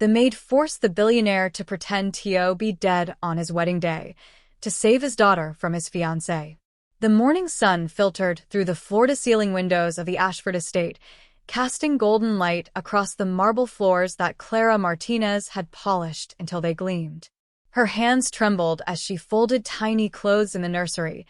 The maid forced the billionaire to pretend to be dead on his wedding day, to save his daughter from his fiancé. The morning sun filtered through the floor-to-ceiling windows of the Ashford estate, casting golden light across the marble floors that Clara Martinez had polished until they gleamed. Her hands trembled as she folded tiny clothes in the nursery,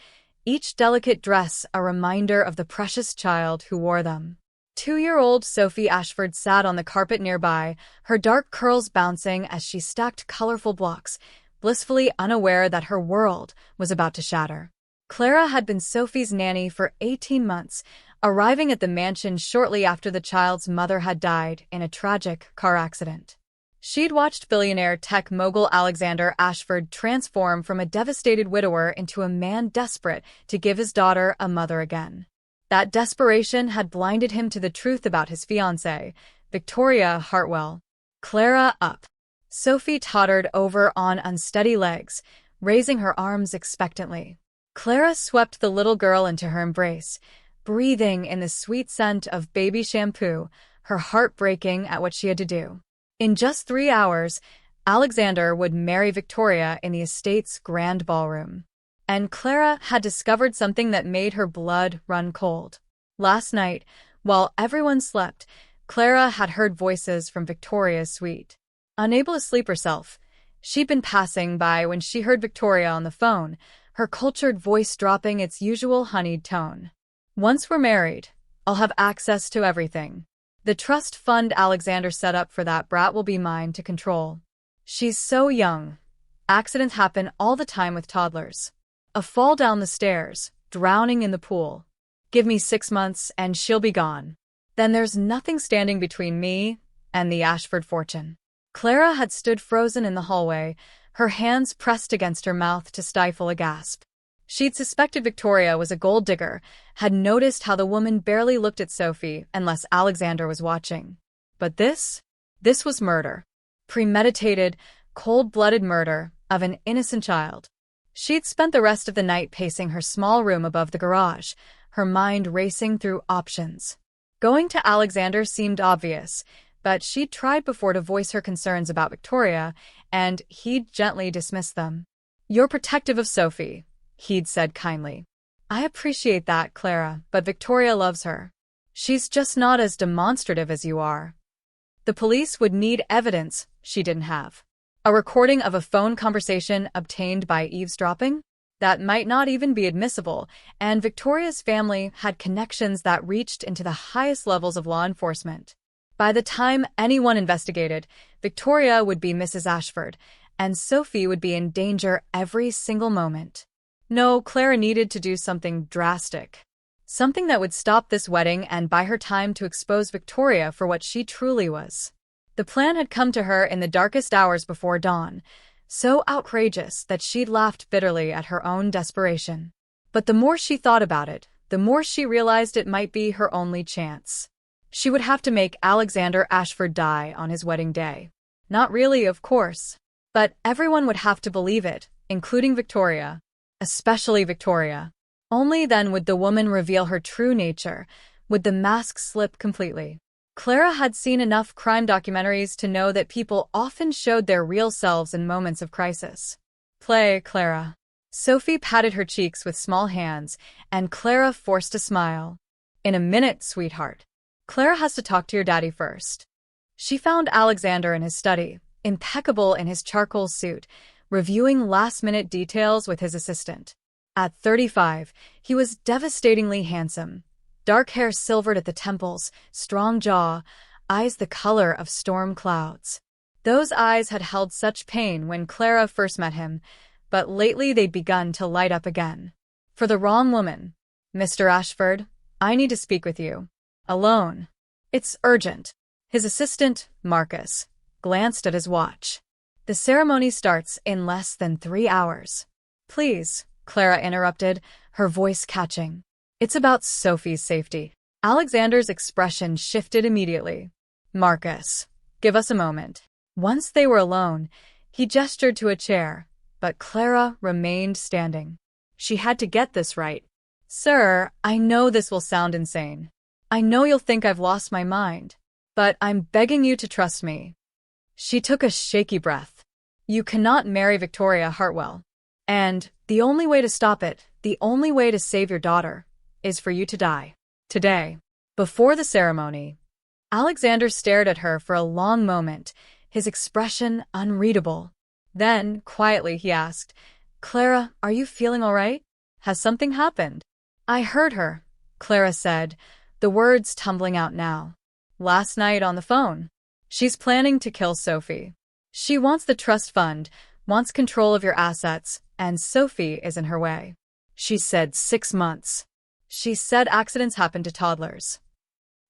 each delicate dress a reminder of the precious child who wore them. 2-year-old Sophie Ashford sat on the carpet nearby, her dark curls bouncing as she stacked colorful blocks, blissfully unaware that her world was about to shatter. Clara had been Sophie's nanny for 18 months, arriving at the mansion shortly after the child's mother had died in a tragic car accident. She'd watched billionaire tech mogul Alexander Ashford transform from a devastated widower into a man desperate to give his daughter a mother again. That desperation had blinded him to the truth about his fiancée, Victoria Hartwell. Clara up. Sophie tottered over on unsteady legs, raising her arms expectantly. Clara swept the little girl into her embrace, breathing in the sweet scent of baby shampoo, her heart breaking at what she had to do. In just 3 hours, Alexander would marry Victoria in the estate's grand ballroom. And Clara had discovered something that made her blood run cold. Last night, while everyone slept, Clara had heard voices from Victoria's suite. Unable to sleep herself, she'd been passing by when she heard Victoria on the phone, her cultured voice dropping its usual honeyed tone. "Once we're married, I'll have access to everything. The trust fund Alexander set up for that brat will be mine to control. She's so young. Accidents happen all the time with toddlers. A fall down the stairs, drowning in the pool. Give me 6 months and she'll be gone. Then there's nothing standing between me and the Ashford fortune." Clara had stood frozen in the hallway, her hands pressed against her mouth to stifle a gasp. She'd suspected Victoria was a gold digger, had noticed how the woman barely looked at Sophie unless Alexander was watching. But this was murder. Premeditated, cold-blooded murder of an innocent child. She'd spent the rest of the night pacing her small room above the garage, her mind racing through options. Going to Alexander seemed obvious, but she'd tried before to voice her concerns about Victoria, and he'd gently dismissed them. "You're protective of Sophie," he'd said kindly. "I appreciate that, Clara, but Victoria loves her. She's just not as demonstrative as you are." The police would need evidence she didn't have. A recording of a phone conversation obtained by eavesdropping? That might not even be admissible, and Victoria's family had connections that reached into the highest levels of law enforcement. By the time anyone investigated, Victoria would be Mrs. Ashford, and Sophie would be in danger every single moment. No, Clara needed to do something drastic. Something that would stop this wedding and buy her time to expose Victoria for what she truly was. The plan had come to her in the darkest hours before dawn, so outrageous that she'd laughed bitterly at her own desperation. But the more she thought about it, the more she realized it might be her only chance. She would have to make Alexander Ashford die on his wedding day. Not really, of course. But everyone would have to believe it, including Victoria. Especially Victoria. Only then would the woman reveal her true nature, would the mask slip completely. Clara had seen enough crime documentaries to know that people often showed their real selves in moments of crisis. "Play, Clara." Sophie patted her cheeks with small hands, and Clara forced a smile. "In a minute, sweetheart. Clara has to talk to your daddy first." She found Alexander in his study, impeccable in his charcoal suit, reviewing last-minute details with his assistant. At 35, he was devastatingly handsome. Dark hair silvered at the temples, strong jaw, eyes the color of storm clouds. Those eyes had held such pain when Clara first met him, but lately they'd begun to light up again. "For the wrong woman. Mr. Ashford, I need to speak with you. Alone. It's urgent." His assistant, Marcus, glanced at his watch. "The ceremony starts in less than 3 hours. "Please," Clara interrupted, her voice catching. "It's about Sophie's safety." Alexander's expression shifted immediately. "Marcus, give us a moment." Once they were alone, he gestured to a chair, but Clara remained standing. She had to get this right. "Sir, I know this will sound insane. I know you'll think I've lost my mind. But I'm begging you to trust me. She took a shaky breath. You cannot marry Victoria Hartwell. And the only way to stop it, the only way to save your daughter, is for you to die. Today. Before the ceremony, Alexander stared at her for a long moment, his expression unreadable. Then, quietly, he asked, Clara, are you feeling all right? Has something happened? I heard her, Clara said, the words tumbling out now. Last night on the phone. She's planning to kill Sophie. She wants the trust fund, wants control of your assets, and Sophie is in her way. She said 6 months. She said accidents happen to toddlers.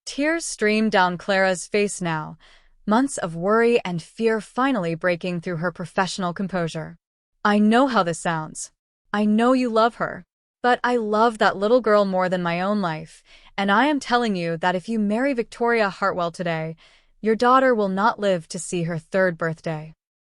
Tears streamed down Clara's face now, months of worry and fear finally breaking through her professional composure. I know how this sounds. I know you love her. But I love that little girl more than my own life, and I am telling you that if you marry Victoria Hartwell today, your daughter will not live to see her 3rd birthday.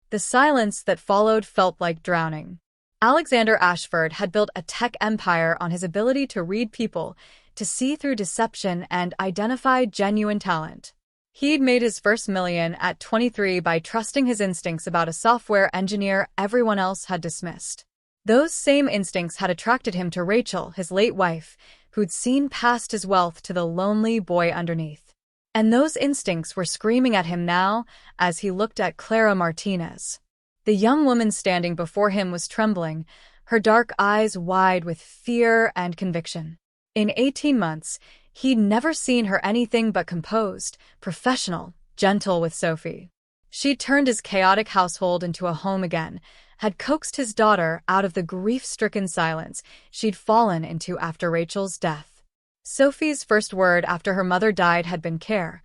The silence that followed felt like drowning. Alexander Ashford had built a tech empire on his ability to read people, to see through deception and identify genuine talent. He'd made his first million at 23 by trusting his instincts about a software engineer everyone else had dismissed. Those same instincts had attracted him to Rachel, his late wife, who'd seen past his wealth to the lonely boy underneath. And those instincts were screaming at him now as he looked at Clara Martinez. The young woman standing before him was trembling, her dark eyes wide with fear and conviction. In 18 months, he'd never seen her anything but composed, professional, gentle with Sophie. She'd turned his chaotic household into a home again, had coaxed his daughter out of the grief-stricken silence she'd fallen into after Rachel's death. Sophie's first word after her mother died had been care,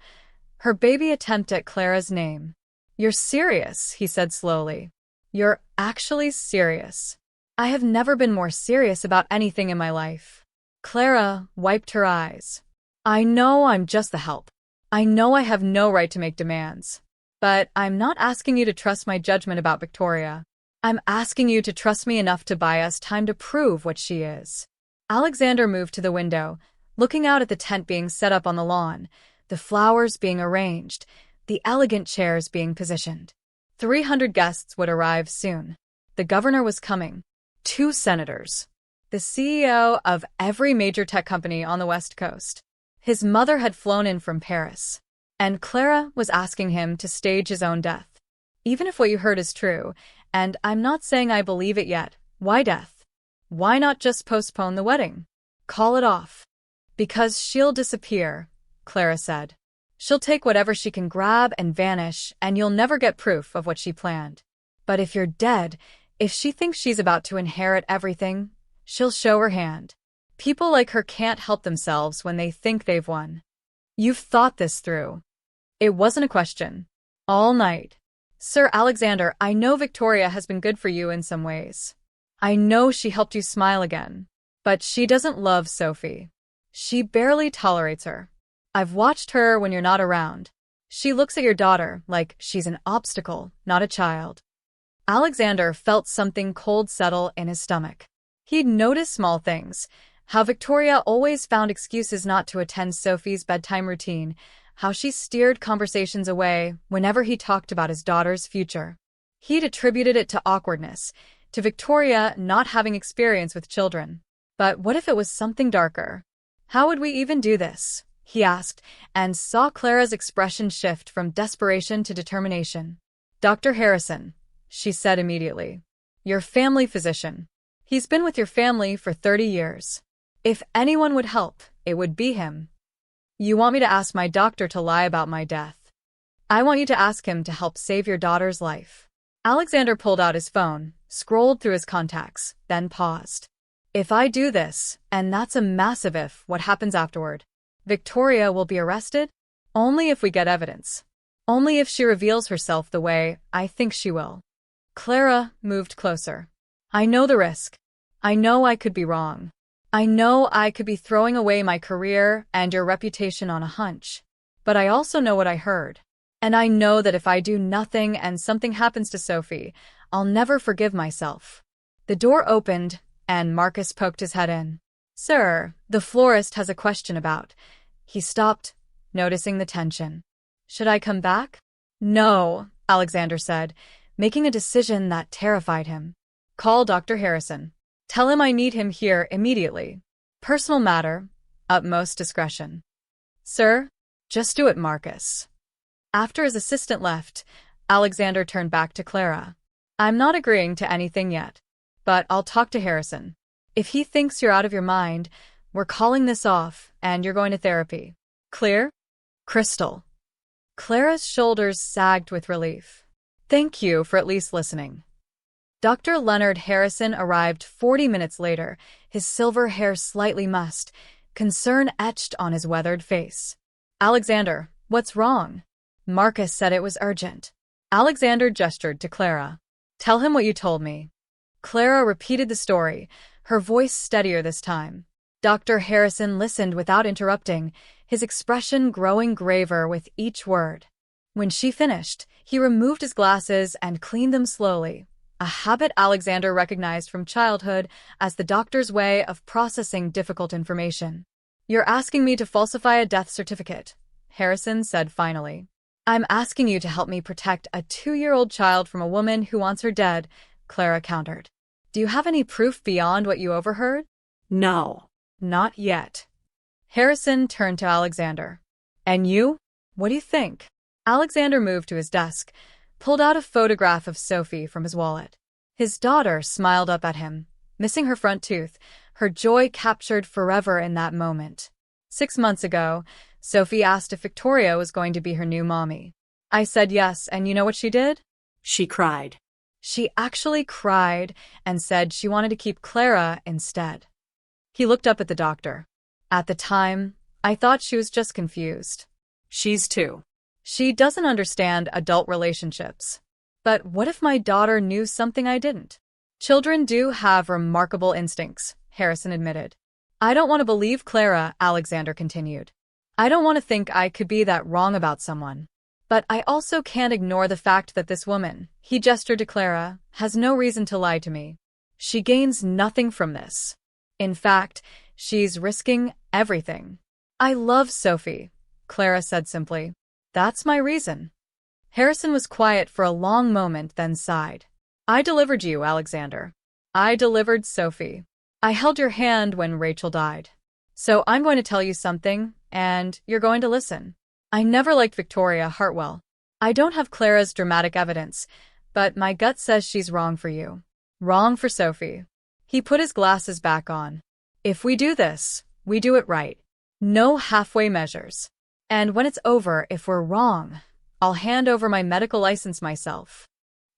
her baby attempt at Clara's name. You're serious, he said slowly. You're actually serious. I have never been more serious about anything in my life. Clara wiped her eyes. I know I'm just the help. I know I have no right to make demands. But I'm not asking you to trust my judgment about Victoria. I'm asking you to trust me enough to buy us time to prove what she is. Alexander moved to the window, looking out at the tent being set up on the lawn, the flowers being arranged, the elegant chairs being positioned. 300 guests would arrive soon. The governor was coming. 2 senators. The CEO of every major tech company on the West Coast. His mother had flown in from Paris. And Clara was asking him to stage his own death. Even if what you heard is true, and I'm not saying I believe it yet, why death? Why not just postpone the wedding? Call it off. Because she'll disappear, Clara said. She'll take whatever she can grab and vanish, and you'll never get proof of what she planned. But if you're dead, if she thinks she's about to inherit everything, she'll show her hand. People like her can't help themselves when they think they've won. You've thought this through. It wasn't a question. All night. Sir Alexander, I know Victoria has been good for you in some ways. I know she helped you smile again. But she doesn't love Sophie. She barely tolerates her. I've watched her when you're not around. She looks at your daughter like she's an obstacle, not a child. Alexander felt something cold settle in his stomach. He'd noticed small things, how Victoria always found excuses not to attend Sophie's bedtime routine, how she steered conversations away whenever he talked about his daughter's future. He'd attributed it to awkwardness, to Victoria not having experience with children. But what if it was something darker? How would we even do this? He asked, and saw Clara's expression shift from desperation to determination. Dr. Harrison, she said immediately. Your family physician. He's been with your family for 30 years. If anyone would help, it would be him. You want me to ask my doctor to lie about my death? I want you to ask him to help save your daughter's life. Alexander pulled out his phone, scrolled through his contacts, then paused. If I do this, and that's a massive if, what happens afterward? Victoria will be arrested? Only if we get evidence. Only if she reveals herself the way I think she will. Clara moved closer. I know the risk. I know I could be wrong. I know I could be throwing away my career and your reputation on a hunch. But I also know what I heard. And I know that if I do nothing and something happens to Sophie, I'll never forgive myself. The door opened, and Marcus poked his head in. Sir, the florist has a question about. He stopped, noticing the tension. Should I come back? No, Alexander said, making a decision that terrified him. Call Dr. Harrison. Tell him I need him here immediately. Personal matter, utmost discretion. Sir? Just do it, Marcus. After his assistant left, Alexander turned back to Clara. I'm not agreeing to anything yet, but I'll talk to Harrison. If he thinks you're out of your mind, we're calling this off, and you're going to therapy. Clear? Crystal. Clara's shoulders sagged with relief. Thank you for at least listening. Dr. Leonard Harrison arrived 40 minutes later, his silver hair slightly mussed, concern etched on his weathered face. Alexander, what's wrong? Marcus said it was urgent. Alexander gestured to Clara. Tell him what you told me. Clara repeated the story, her voice steadier this time. Dr. Harrison listened without interrupting, his expression growing graver with each word. When she finished, he removed his glasses and cleaned them slowly, a habit Alexander recognized from childhood as the doctor's way of processing difficult information. You're asking me to falsify a death certificate, Harrison said finally. I'm asking you to help me protect a 2-year-old child from a woman who wants her dead, Clara countered. Do you have any proof beyond what you overheard? No. Not yet. Harrison turned to Alexander. And you? What do you think? Alexander moved to his desk, pulled out a photograph of Sophie from his wallet. His daughter smiled up at him, missing her front tooth, her joy captured forever in that moment. 6 months ago, Sophie asked if Victoria was going to be her new mommy. I said yes, and you know what she did? She cried. She actually cried and said she wanted to keep Clara instead. He looked up at the doctor. At the time, I thought she was just confused. She's 2. She doesn't understand adult relationships. But what if my daughter knew something I didn't? Children do have remarkable instincts, Harrison admitted. I don't want to believe Clara, Alexander continued. I don't want to think I could be that wrong about someone. But I also can't ignore the fact that this woman, he gestured to Clara, has no reason to lie to me. She gains nothing from this. In fact, she's risking everything. I love Sophie, Clara said simply. That's my reason. Harrison was quiet for a long moment, then sighed. I delivered you, Alexander. I delivered Sophie. I held your hand when Rachel died. So I'm going to tell you something, and you're going to listen. I never liked Victoria Hartwell. I don't have Clara's dramatic evidence, but my gut says she's wrong for you. Wrong for Sophie. He put his glasses back on. If we do this, we do it right. No halfway measures. And when it's over, if we're wrong, I'll hand over my medical license myself.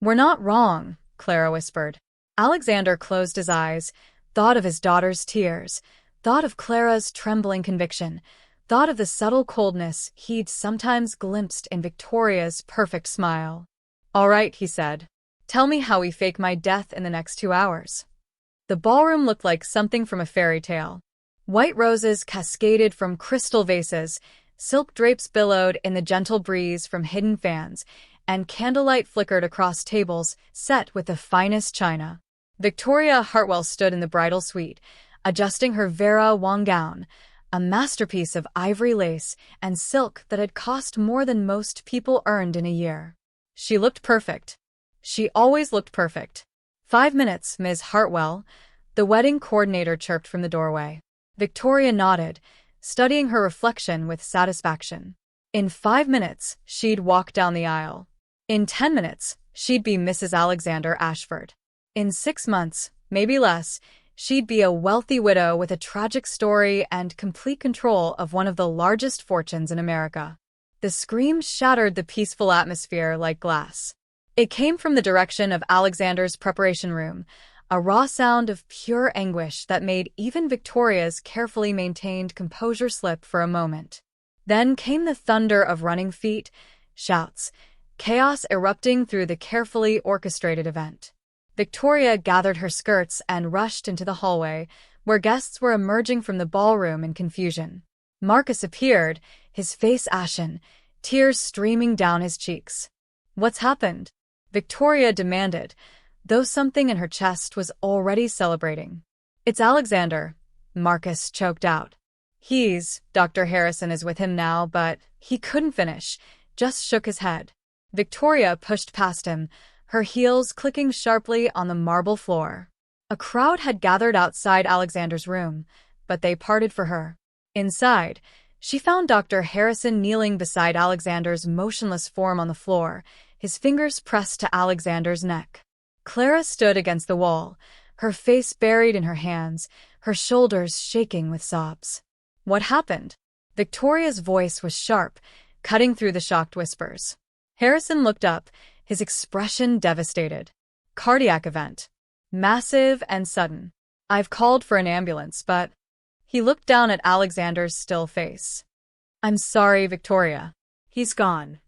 We're not wrong, Clara whispered. Alexander closed his eyes, thought of his daughter's tears, thought of Clara's trembling conviction, thought of the subtle coldness he'd sometimes glimpsed in Victoria's perfect smile. All right, he said. Tell me how we fake my death in the next 2 hours. The ballroom looked like something from a fairy tale. White roses cascaded from crystal vases, silk drapes billowed in the gentle breeze from hidden fans, and candlelight flickered across tables set with the finest china. Victoria Hartwell stood in the bridal suite, adjusting her Vera Wang gown, a masterpiece of ivory lace and silk that had cost more than most people earned in a year. She looked perfect. She always looked perfect. 5 minutes, Ms. Hartwell, the wedding coordinator chirped from the doorway. Victoria nodded, studying her reflection with satisfaction. In 5 minutes, she'd walk down the aisle. In 10 minutes, she'd be Mrs. Alexander Ashford. In 6 months, maybe less, she'd be a wealthy widow with a tragic story and complete control of one of the largest fortunes in America. The scream shattered the peaceful atmosphere like glass. It came from the direction of Alexander's preparation room, a raw sound of pure anguish that made even Victoria's carefully maintained composure slip for a moment. Then came the thunder of running feet, shouts, chaos erupting through the carefully orchestrated event. Victoria gathered her skirts and rushed into the hallway, where guests were emerging from the ballroom in confusion. Marcus appeared, his face ashen, tears streaming down his cheeks. What's happened? Victoria demanded, though something in her chest was already celebrating. It's Alexander, Marcus choked out. Dr. Harrison is with him now, but he couldn't finish, just shook his head. Victoria pushed past him, her heels clicking sharply on the marble floor. A crowd had gathered outside Alexander's room, but they parted for her. Inside, she found Dr. Harrison kneeling beside Alexander's motionless form on the floor, his fingers pressed to Alexander's neck. Clara stood against the wall, her face buried in her hands, her shoulders shaking with sobs. What happened? Victoria's voice was sharp, cutting through the shocked whispers. Harrison looked up, his expression devastated. Cardiac event. Massive and sudden. I've called for an ambulance, but... He looked down at Alexander's still face. I'm sorry, Victoria. He's gone.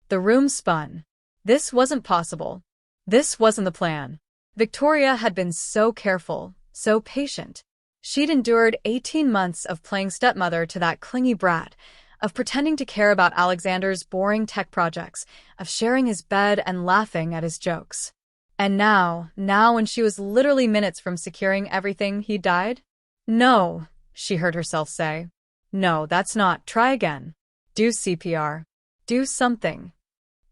The room spun. This wasn't possible. This wasn't the plan. Victoria had been so careful, so patient. She'd endured 18 months of playing stepmother to that clingy brat, of pretending to care about Alexander's boring tech projects, of sharing his bed and laughing at his jokes. And now when she was literally minutes from securing everything, he died? No, she heard herself say. No, that's not. Try again. Do CPR. Do something.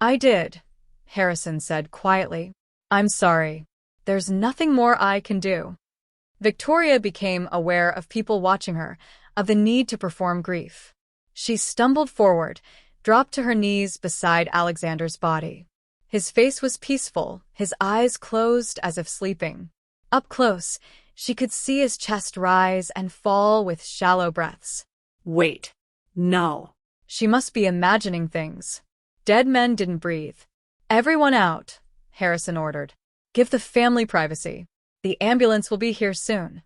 I did, Harrison said quietly. I'm sorry. There's nothing more I can do. Victoria became aware of people watching her, of the need to perform grief. She stumbled forward, dropped to her knees beside Alexander's body. His face was peaceful, his eyes closed as if sleeping. Up close, she could see his chest rise and fall with shallow breaths. Wait. No. She must be imagining things. Dead men didn't breathe. Everyone out, Harrison ordered. Give the family privacy. The ambulance will be here soon.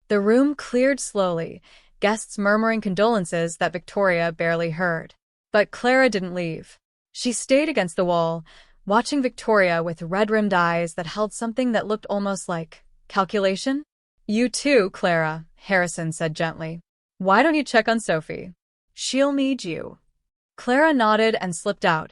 The room cleared slowly, guests murmuring condolences that Victoria barely heard. But Clara didn't leave. She stayed against the wall, watching Victoria with red-rimmed eyes that held something that looked almost like calculation. You too, Clara, Harrison said gently. Why don't you check on Sophie? She'll need you. Clara nodded and slipped out,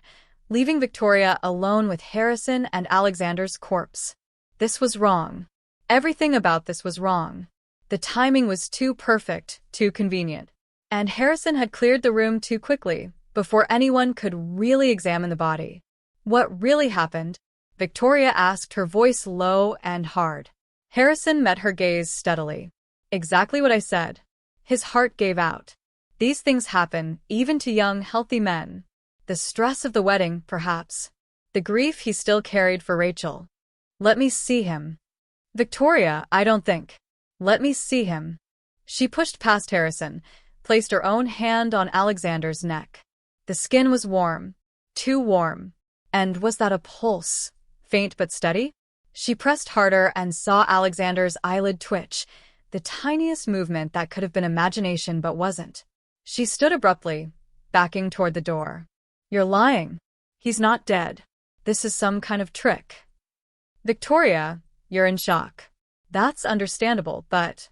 leaving Victoria alone with Harrison and Alexander's corpse. This was wrong. Everything about this was wrong. The timing was too perfect, too convenient. And Harrison had cleared the room too quickly, before anyone could really examine the body. What really happened? Victoria asked, her voice low and hard. Harrison met her gaze steadily. Exactly what I said. His heart gave out. These things happen, even to young, healthy men. The stress of the wedding, perhaps. The grief he still carried for Rachel. Let me see him. Victoria, I don't think. Let me see him. She pushed past Harrison, placed her own hand on Alexander's neck. The skin was warm. Too warm. And was that a pulse? Faint but steady? She pressed harder and saw Alexander's eyelid twitch, the tiniest movement that could have been imagination but wasn't. She stood abruptly, backing toward the door. You're lying. He's not dead. This is some kind of trick. Victoria, you're in shock. That's understandable, but...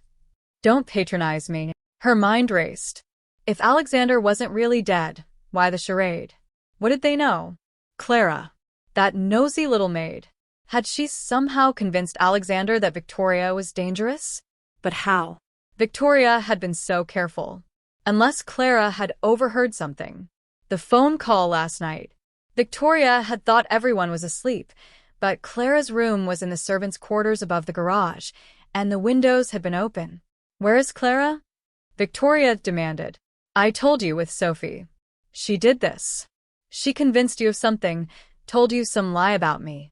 Don't patronize me. Her mind raced. If Alexander wasn't really dead, why the charade? What did they know? Clara. That nosy little maid. Had she somehow convinced Alexander that Victoria was dangerous? But how? Victoria had been so careful. Unless Clara had overheard something. The phone call last night. Victoria had thought everyone was asleep, but Clara's room was in the servants' quarters above the garage, and the windows had been open. Where is Clara? Victoria demanded. I told you with Sophie. She did this. She convinced you of something, told you some lie about me.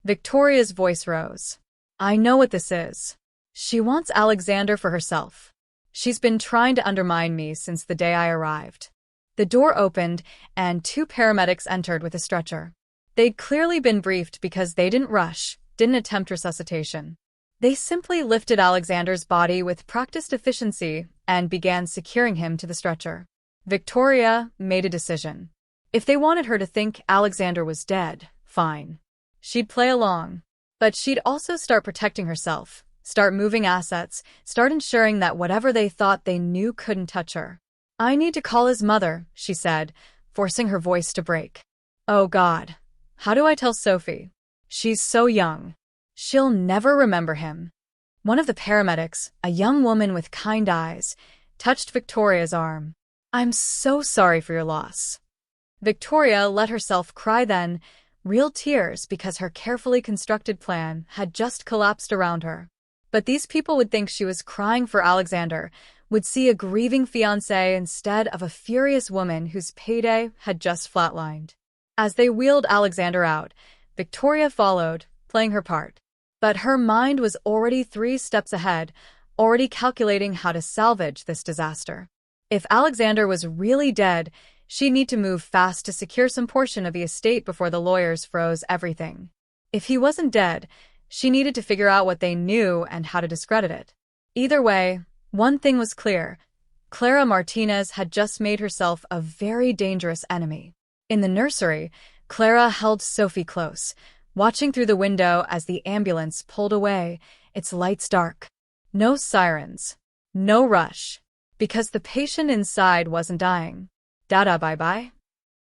Victoria's voice rose. I know what this is. She wants Alexander for herself. She's been trying to undermine me since the day I arrived. The door opened, and 2 paramedics entered with a stretcher. They'd clearly been briefed because they didn't rush, didn't attempt resuscitation. They simply lifted Alexander's body with practiced efficiency and began securing him to the stretcher. Victoria made a decision. If they wanted her to think Alexander was dead, fine. She'd play along. But she'd also start protecting herself, start moving assets, start ensuring that whatever they thought they knew couldn't touch her. I need to call his mother, she said, forcing her voice to break. Oh God. How do I tell Sophie? She's so young. She'll never remember him. One of the paramedics, a young woman with kind eyes, touched Victoria's arm. I'm so sorry for your loss. Victoria let herself cry then, real tears because her carefully constructed plan had just collapsed around her. But these people would think she was crying for Alexander, would see a grieving fiancé instead of a furious woman whose payday had just flatlined. As they wheeled Alexander out, Victoria followed, playing her part. But her mind was already 3 steps ahead, already calculating how to salvage this disaster. If Alexander was really dead, she'd need to move fast to secure some portion of the estate before the lawyers froze everything. If he wasn't dead, she needed to figure out what they knew and how to discredit it. Either way, one thing was clear. Clara Martinez had just made herself a very dangerous enemy. In the nursery, Clara held Sophie close, watching through the window as the ambulance pulled away, its lights dark. No sirens. No rush. Because the patient inside wasn't dying. Dada bye-bye?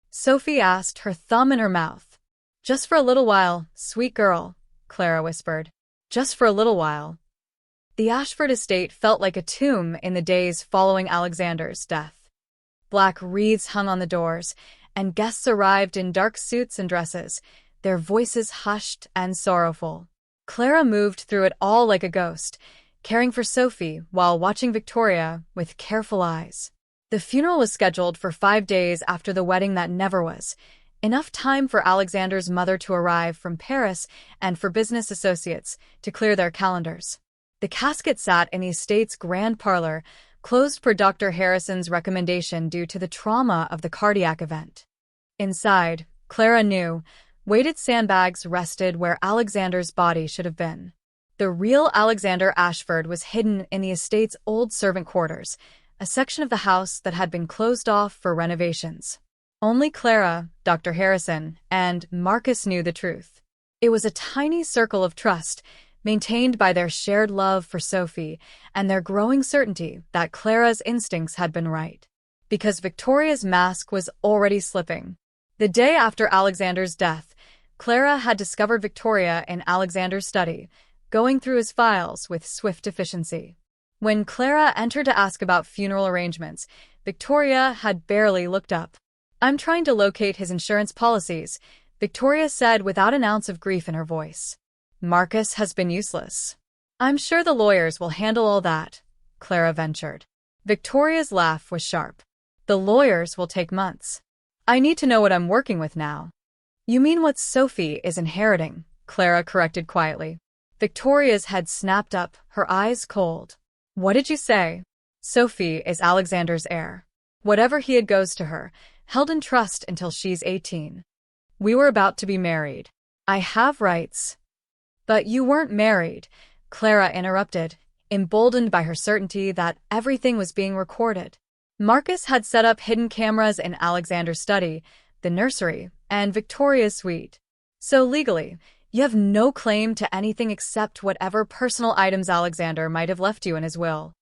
Sophie asked, her thumb in her mouth. Just for a little while, sweet girl, Clara whispered. Just for a little while. The Ashford estate felt like a tomb in the days following Alexander's death. Black wreaths hung on the doors, and guests arrived in dark suits and dresses, their voices hushed and sorrowful. Clara moved through it all like a ghost, caring for Sophie while watching Victoria with careful eyes. The funeral was scheduled for 5 days after the wedding that never was, enough time for Alexander's mother to arrive from Paris and for business associates to clear their calendars. The casket sat in the estate's grand parlor, closed per Dr. Harrison's recommendation due to the trauma of the cardiac event. Inside, Clara knew, weighted sandbags rested where Alexander's body should have been. The real Alexander Ashford was hidden in the estate's old servant quarters, a section of the house that had been closed off for renovations. Only Clara, Dr. Harrison, and Marcus knew the truth. It was a tiny circle of trust, maintained by their shared love for Sophie and their growing certainty that Clara's instincts had been right. Because Victoria's mask was already slipping. The day after Alexander's death, Clara had discovered Victoria in Alexander's study, going through his files with swift efficiency. When Clara entered to ask about funeral arrangements, Victoria had barely looked up. "I'm trying to locate his insurance policies," Victoria said without an ounce of grief in her voice. "Marcus has been useless." "I'm sure the lawyers will handle all that," Clara ventured. Victoria's laugh was sharp. "The lawyers will take months. I need to know what I'm working with now." "You mean what Sophie is inheriting," Clara corrected quietly. Victoria's head snapped up, her eyes cold. "What did you say?" "Sophie is Alexander's heir. Whatever he had goes to her, held in trust until she's 18. We were about to be married. I have rights." "But you weren't married," Clara interrupted, emboldened by her certainty that everything was being recorded. Marcus had set up hidden cameras in Alexander's study, the nursery, and Victoria's suite. "So legally, you have no claim to anything except whatever personal items Alexander might have left you in his will."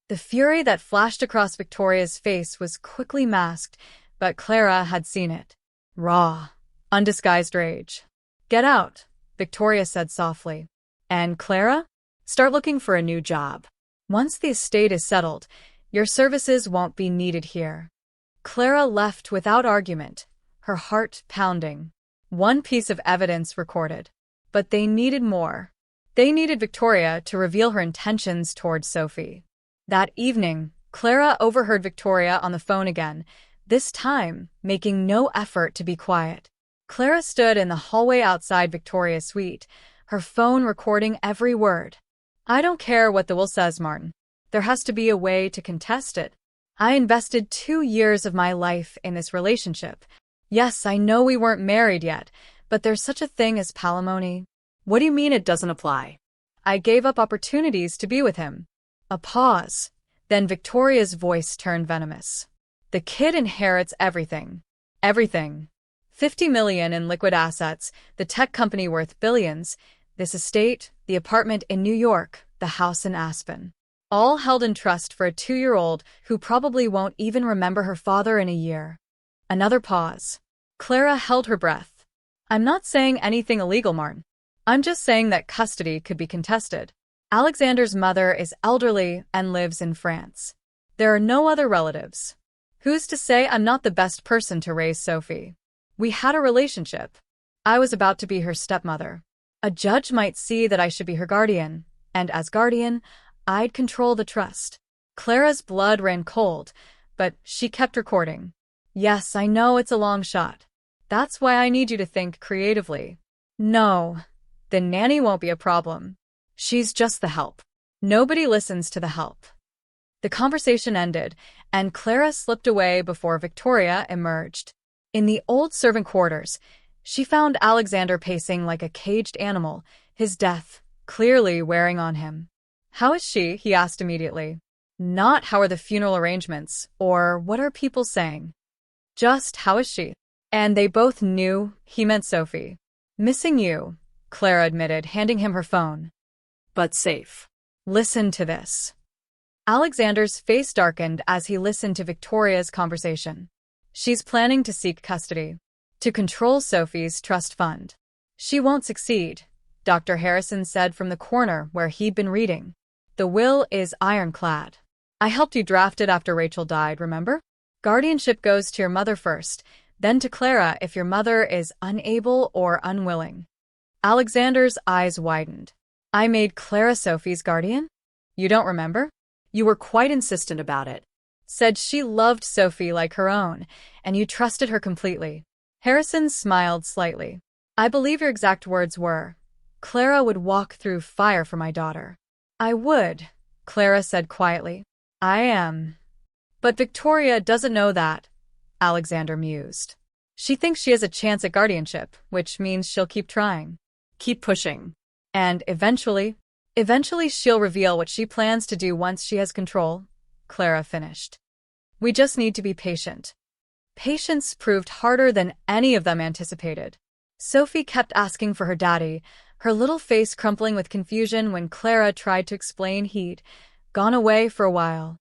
The fury that flashed across Victoria's face was quickly masked, but Clara had seen it. Raw, undisguised rage. "Get out," Victoria said softly. "And Clara? Start looking for a new job. Once the estate is settled, your services won't be needed here." Clara left without argument, her heart pounding. One piece of evidence recorded. But they needed more. They needed Victoria to reveal her intentions towards Sophie. That evening, Clara overheard Victoria on the phone again, this time making no effort to be quiet. Clara stood in the hallway outside Victoria's suite, her phone recording every word. "I don't care what the will says, Martin. There has to be a way to contest it. I invested 2 years of my life in this relationship. Yes, I know we weren't married yet, but there's such a thing as palimony." What do you mean it doesn't apply? "I gave up opportunities to be with him." A pause. Then Victoria's voice turned venomous. "The kid inherits everything. Everything. 50 million in liquid assets, the tech company worth billions, this estate, the apartment in New York, the house in Aspen. All held in trust for a 2-year-old who probably won't even remember her father in a year." Another pause. Clara held her breath. "I'm not saying anything illegal, Martin. I'm just saying that custody could be contested. Alexander's mother is elderly and lives in France. There are no other relatives. Who's to say I'm not the best person to raise Sophie? We had a relationship. I was about to be her stepmother. A judge might see that I should be her guardian, and as guardian, I'd control the trust. Clara's blood ran cold, but she kept recording. Yes, I know it's a long shot. That's why I need you to think creatively. No, the nanny won't be a problem. She's just the help. Nobody listens to the help. The conversation ended, and Clara slipped away before Victoria emerged. In the old servant quarters, she found Alexander pacing like a caged animal, his death clearly wearing on him. How is she? He asked immediately. Not how are the funeral arrangements, or what are people saying. Just how is she? And they both knew he meant Sophie. Missing you, Clara admitted, handing him her phone. But safe. Listen to this. Alexander's face darkened as he listened to Victoria's conversation. She's planning to seek custody, to control Sophie's trust fund. She won't succeed, Dr. Harrison said from the corner where he'd been reading. The will is ironclad. I helped you draft it after Rachel died, remember? Guardianship goes to your mother first, then to Clara if your mother is unable or unwilling. Alexander's eyes widened. I made Clara Sophie's guardian? You don't remember? You were quite insistent about it. Said she loved Sophie like her own, and you trusted her completely. Harrison smiled slightly. I believe your exact words were, Clara would walk through fire for my daughter. I would, Clara said quietly. I am. But Victoria doesn't know that, Alexander mused. She thinks she has a chance at guardianship, which means she'll keep trying. Keep pushing. And eventually she'll reveal what she plans to do once she has control, Clara finished. We just need to be patient. Patience proved harder than any of them anticipated. Sophie kept asking for her daddy, her little face crumpling with confusion when Clara tried to explain he'd gone away for a while.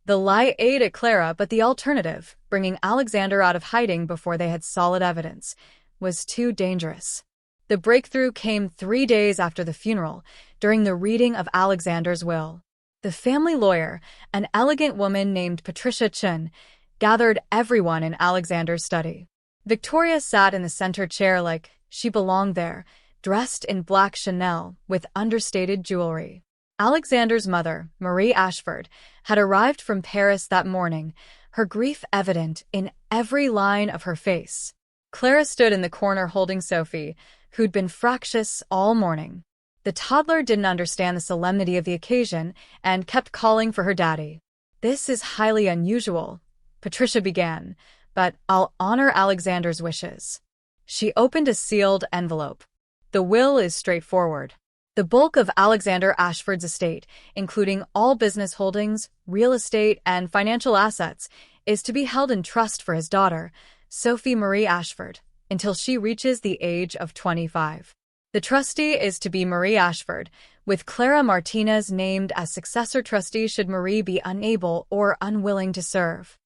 The lie ate at Clara, but the alternative, bringing Alexander out of hiding before they had solid evidence, was too dangerous. The breakthrough came 3 days after the funeral, during the reading of Alexander's will. The family lawyer, an elegant woman named Patricia Chun, gathered everyone in Alexander's study. Victoria sat in the center chair like she belonged there, dressed in black Chanel with understated jewelry. Alexander's mother, Marie Ashford, had arrived from Paris that morning, her grief evident in every line of her face. Clara stood in the corner holding Sophie, who'd been fractious all morning. The toddler didn't understand the solemnity of the occasion and kept calling for her daddy. This is highly unusual, Patricia began, but I'll honor Alexander's wishes. She opened a sealed envelope. The will is straightforward. The bulk of Alexander Ashford's estate, including all business holdings, real estate, and financial assets, is to be held in trust for his daughter, Sophie Marie Ashford, until she reaches the age of 25. The trustee is to be Marie Ashford, with Clara Martinez named as successor trustee should Marie be unable or unwilling to serve.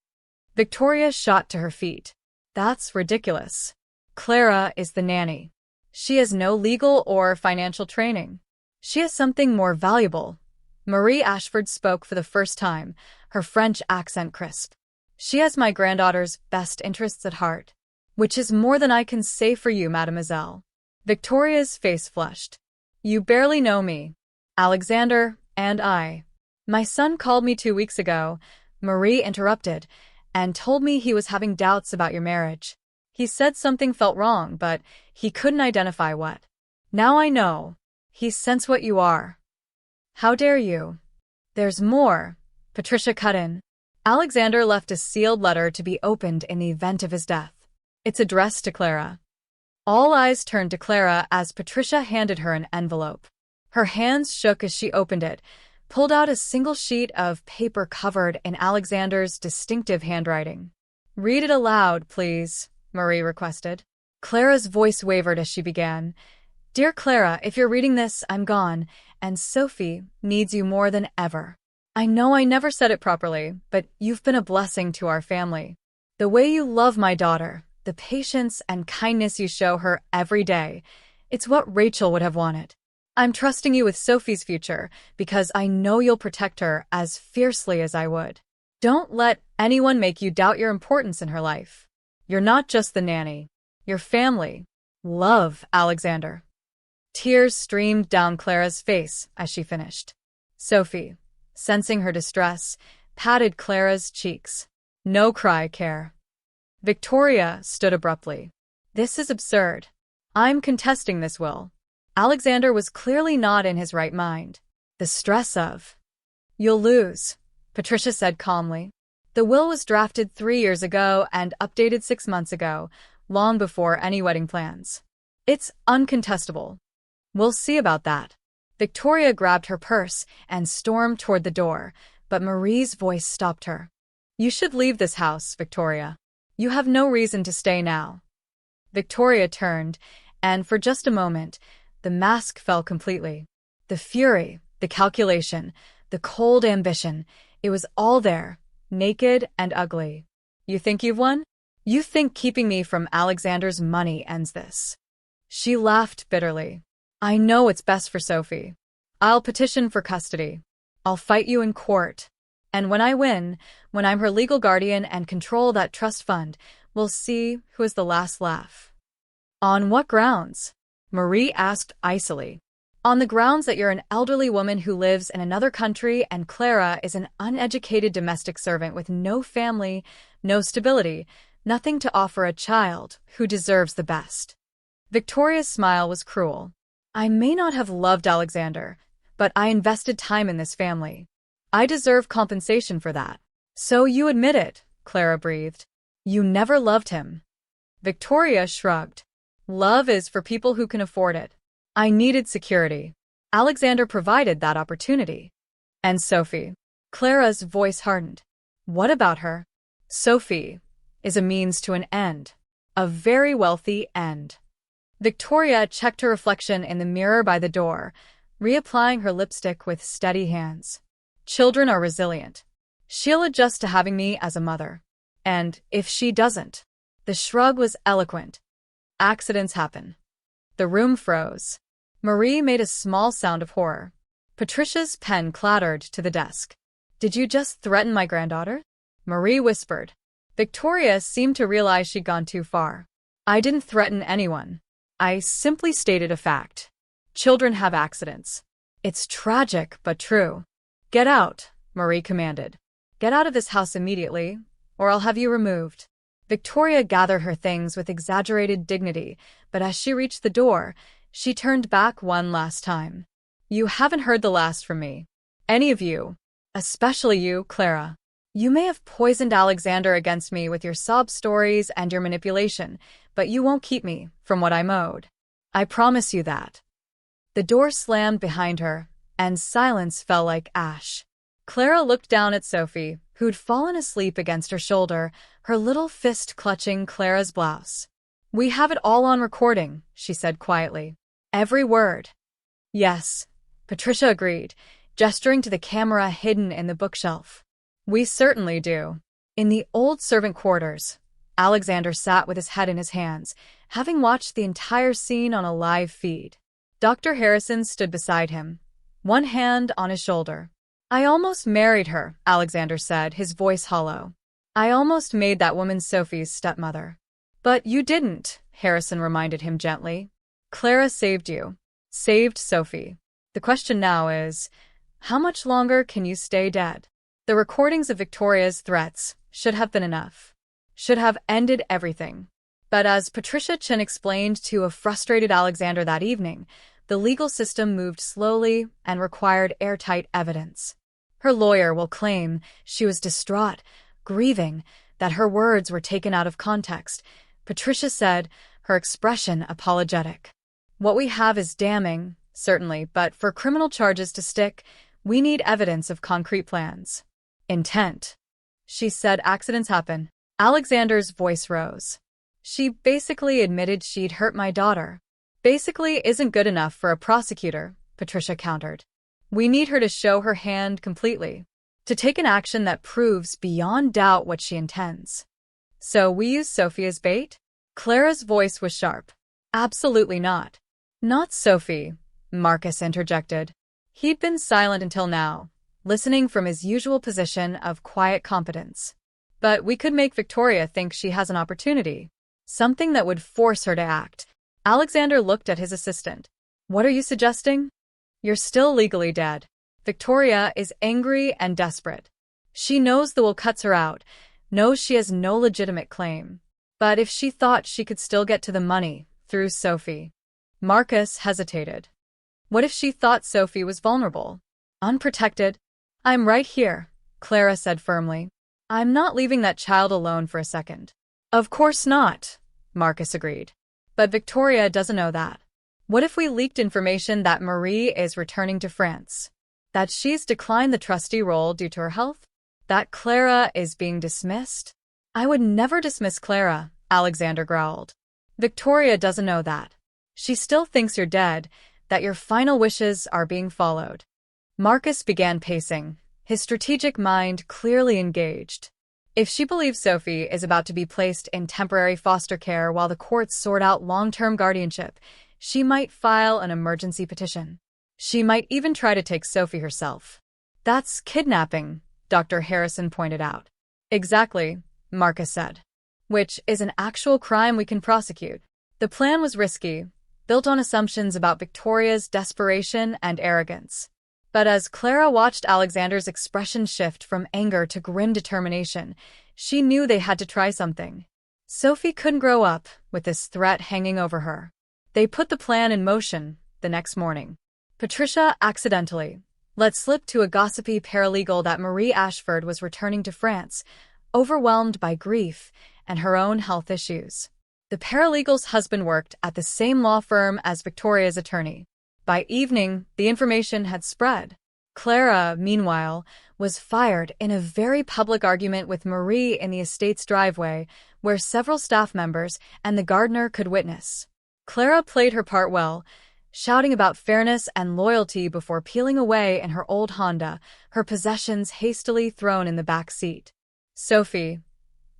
Victoria shot to her feet. That's ridiculous. Clara is the nanny. She has no legal or financial training. She has something more valuable. Marie Ashford spoke for the first time, her French accent crisp. She has my granddaughter's best interests at heart, which is more than I can say for you, mademoiselle. Victoria's face flushed. You barely know me. Alexander and I. My son called me 2 weeks ago, Marie interrupted, and told me he was having doubts about your marriage. He said something felt wrong, but he couldn't identify what. Now I know. He sensed what you are. How dare you? There's more, Patricia cut in. Alexander left a sealed letter to be opened in the event of his death. It's addressed to Clara. All eyes turned to Clara as Patricia handed her an envelope. Her hands shook as she opened it, pulled out a single sheet of paper covered in Alexander's distinctive handwriting. Read it aloud, please, Marie requested. Clara's voice wavered as she began. Dear Clara, if you're reading this, I'm gone, and Sophie needs you more than ever. I know I never said it properly, but you've been a blessing to our family. The way you love my daughter, the patience and kindness you show her every day, it's what Rachel would have wanted. I'm trusting you with Sophie's future because I know you'll protect her as fiercely as I would. Don't let anyone make you doubt your importance in her life. You're not just the nanny. Your family. Love, Alexander. Tears streamed down Clara's face as she finished. Sophie, sensing her distress, patted Clara's cheeks. No cry, Care. Victoria stood abruptly. This is absurd. I'm contesting this will. Alexander was clearly not in his right mind. The stress of... You'll lose, Patricia said calmly. The will was drafted 3 years ago and updated 6 months ago, long before any wedding plans. It's uncontestable. We'll see about that. Victoria grabbed her purse and stormed toward the door, but Marie's voice stopped her. You should leave this house, Victoria. You have no reason to stay now. Victoria turned, and for just a moment, the mask fell completely. The fury, the calculation, the cold ambition, it was all there, naked and ugly. You think you've won? You think keeping me from Alexander's money ends this? She laughed bitterly. I know what's best for Sophie. I'll petition for custody. I'll fight you in court. And when I win, when I'm her legal guardian and control that trust fund, we'll see who is the last laugh. On what grounds? Marie asked icily. On the grounds that you're an elderly woman who lives in another country and Clara is an uneducated domestic servant with no family, no stability, nothing to offer a child who deserves the best. Victoria's smile was cruel. I may not have loved Alexander, but I invested time in this family. I deserve compensation for that. So you admit it, Clara breathed. You never loved him. Victoria shrugged. Love is for people who can afford it. I needed security. Alexander provided that opportunity. And Sophie. Clara's voice hardened. What about her? Sophie is a means to an end. A very wealthy end. Victoria checked her reflection in the mirror by the door, reapplying her lipstick with steady hands. Children are resilient. She'll adjust to having me as a mother. And if she doesn't, the shrug was eloquent. Accidents happen. The room froze. Marie made a small sound of horror. Patricia's pen clattered to the desk. Did you just threaten my granddaughter? Marie whispered. Victoria seemed to realize she'd gone too far. I didn't threaten anyone. I simply stated a fact. Children have accidents. It's tragic, but true. Get out, Marie commanded. Get out of this house immediately, or I'll have you removed. Victoria gathered her things with exaggerated dignity, but as she reached the door, she turned back one last time. You haven't heard the last from me. Any of you. Especially you, Clara. You may have poisoned Alexander against me with your sob stories and your manipulation, but you won't keep me from what I'm owed. I promise you that. The door slammed behind her, and silence fell like ash. Clara looked down at Sophie, who'd fallen asleep against her shoulder, her little fist clutching Clara's blouse. We have it all on recording, she said quietly. Every word. Yes, Patricia agreed, gesturing to the camera hidden in the bookshelf. We certainly do. In the old servant quarters, Alexander sat with his head in his hands, having watched the entire scene on a live feed. Dr. Harrison stood beside him, one hand on his shoulder. I almost married her, Alexander said, his voice hollow. I almost made that woman Sophie's stepmother. But you didn't, Harrison reminded him gently. Clara saved you. Saved Sophie. The question now is, how much longer can you stay dead? The recordings of Victoria's threats should have been enough. Should have ended everything. But as Patricia Chin explained to a frustrated Alexander that evening, the legal system moved slowly and required airtight evidence. Her lawyer will claim she was distraught, grieving, that her words were taken out of context. Patricia said, her expression apologetic. What we have is damning, certainly, but for criminal charges to stick, we need evidence of concrete plans. Intent. She said accidents happen. Alexander's voice rose. She basically admitted she'd hurt my daughter. Basically isn't good enough for a prosecutor, Patricia countered. We need her to show her hand completely, to take an action that proves beyond doubt what she intends. So we use Sophie as bait? Clara's voice was sharp. Absolutely not. Not Sophie, Marcus interjected. He'd been silent until now, listening from his usual position of quiet competence. But we could make Victoria think she has an opportunity. Something that would force her to act. Alexander looked at his assistant. What are you suggesting? You're still legally dead. Victoria is angry and desperate. She knows the will cuts her out, knows she has no legitimate claim. But if she thought she could still get to the money through Sophie. Marcus hesitated. What if she thought Sophie was vulnerable? Unprotected? I'm right here, Clara said firmly. I'm not leaving that child alone for a second. Of course not, Marcus agreed. But Victoria doesn't know that. What if we leaked information that Marie is returning to France? That she's declined the trustee role due to her health? That Clara is being dismissed? I would never dismiss Clara, Alexander growled. Victoria doesn't know that. She still thinks you're dead, that your final wishes are being followed. Marcus began pacing, his strategic mind clearly engaged. If she believes Sophie is about to be placed in temporary foster care while the courts sort out long-term guardianship, she might file an emergency petition. She might even try to take Sophie herself. That's kidnapping, Dr. Harrison pointed out. Exactly, Marcus said. Which is an actual crime we can prosecute. The plan was risky, built on assumptions about Victoria's desperation and arrogance. But as Clara watched Alexander's expression shift from anger to grim determination, she knew they had to try something. Sophie couldn't grow up with this threat hanging over her. They put the plan in motion the next morning. Patricia accidentally let slip to a gossipy paralegal that Marie Ashford was returning to France, overwhelmed by grief and her own health issues. The paralegal's husband worked at the same law firm as Victoria's attorney. By evening, the information had spread. Clara, meanwhile, was fired in a very public argument with Marie in the estate's driveway, where several staff members and the gardener could witness. Clara played her part well, shouting about fairness and loyalty before peeling away in her old Honda, her possessions hastily thrown in the back seat. Sophie,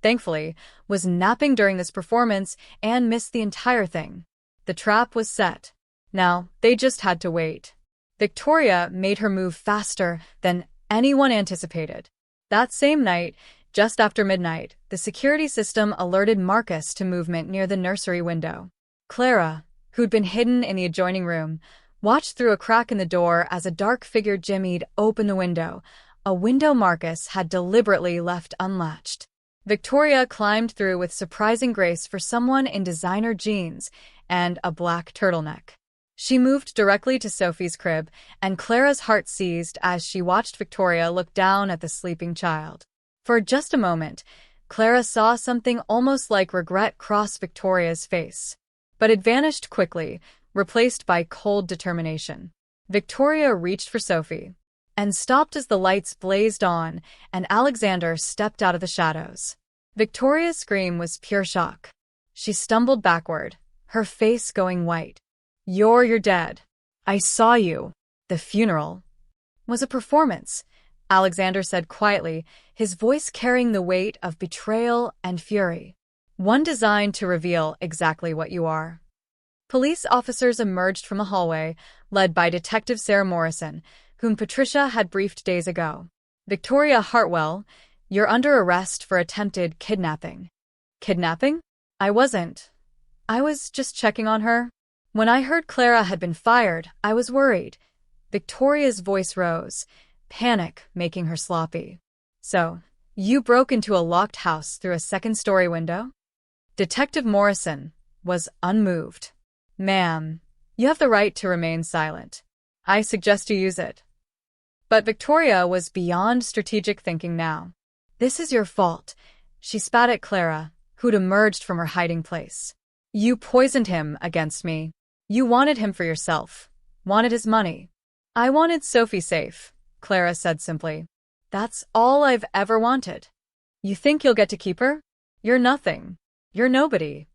thankfully, was napping during this performance and missed the entire thing. The trap was set. Now, they just had to wait. Victoria made her move faster than anyone anticipated. That same night, just after midnight, the security system alerted Marcus to movement near the nursery window. Clara, who'd been hidden in the adjoining room, watched through a crack in the door as a dark figure jimmied open the window, a window Marcus had deliberately left unlatched. Victoria climbed through with surprising grace for someone in designer jeans and a black turtleneck. She moved directly to Sophie's crib, and Clara's heart seized as she watched Victoria look down at the sleeping child. For just a moment, Clara saw something almost like regret cross Victoria's face. But it vanished quickly, replaced by cold determination. Victoria reached for Sophie and stopped as the lights blazed on and Alexander stepped out of the shadows. Victoria's scream was pure shock. She stumbled backward, her face going white. You're dead. I saw you. The funeral was a performance, Alexander said quietly, his voice carrying the weight of betrayal and fury. One designed to reveal exactly what you are. Police officers emerged from a hallway, led by Detective Sarah Morrison, whom Patricia had briefed days ago. Victoria Hartwell, you're under arrest for attempted kidnapping. Kidnapping? I wasn't. I was just checking on her. When I heard Clara had been fired, I was worried. Victoria's voice rose, panic making her sloppy. So, you broke into a locked house through a second-story window? Detective Morrison was unmoved. Ma'am, you have the right to remain silent. I suggest you use it. But Victoria was beyond strategic thinking now. This is your fault, she spat at Clara, who'd emerged from her hiding place. You poisoned him against me. You wanted him for yourself, wanted his money. I wanted Sophie safe, Clara said simply. That's all I've ever wanted. You think you'll get to keep her? You're nothing. You're nobody.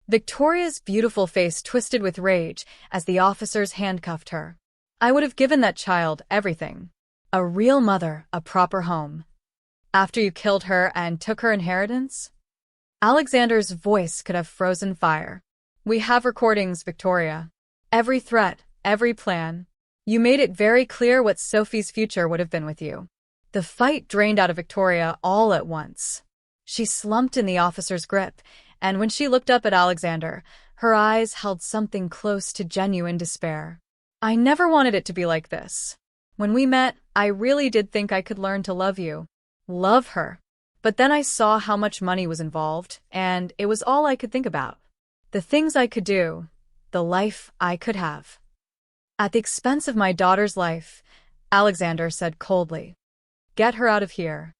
Victoria's beautiful face twisted with rage as the officers handcuffed her. I would have given that child everything. A real mother, a proper home. After you killed her and took her inheritance? Alexander's voice could have frozen fire. We have recordings, Victoria. Every threat, every plan. You made it very clear what Sophie's future would have been with you. The fight drained out of Victoria all at once. She slumped in the officer's grip, and when she looked up at Alexander, her eyes held something close to genuine despair. I never wanted it to be like this. When we met, I really did think I could learn to love you. Love her. But then I saw how much money was involved, and it was all I could think about. The things I could do, the life I could have. At the expense of my daughter's life, Alexander said coldly. Get her out of here.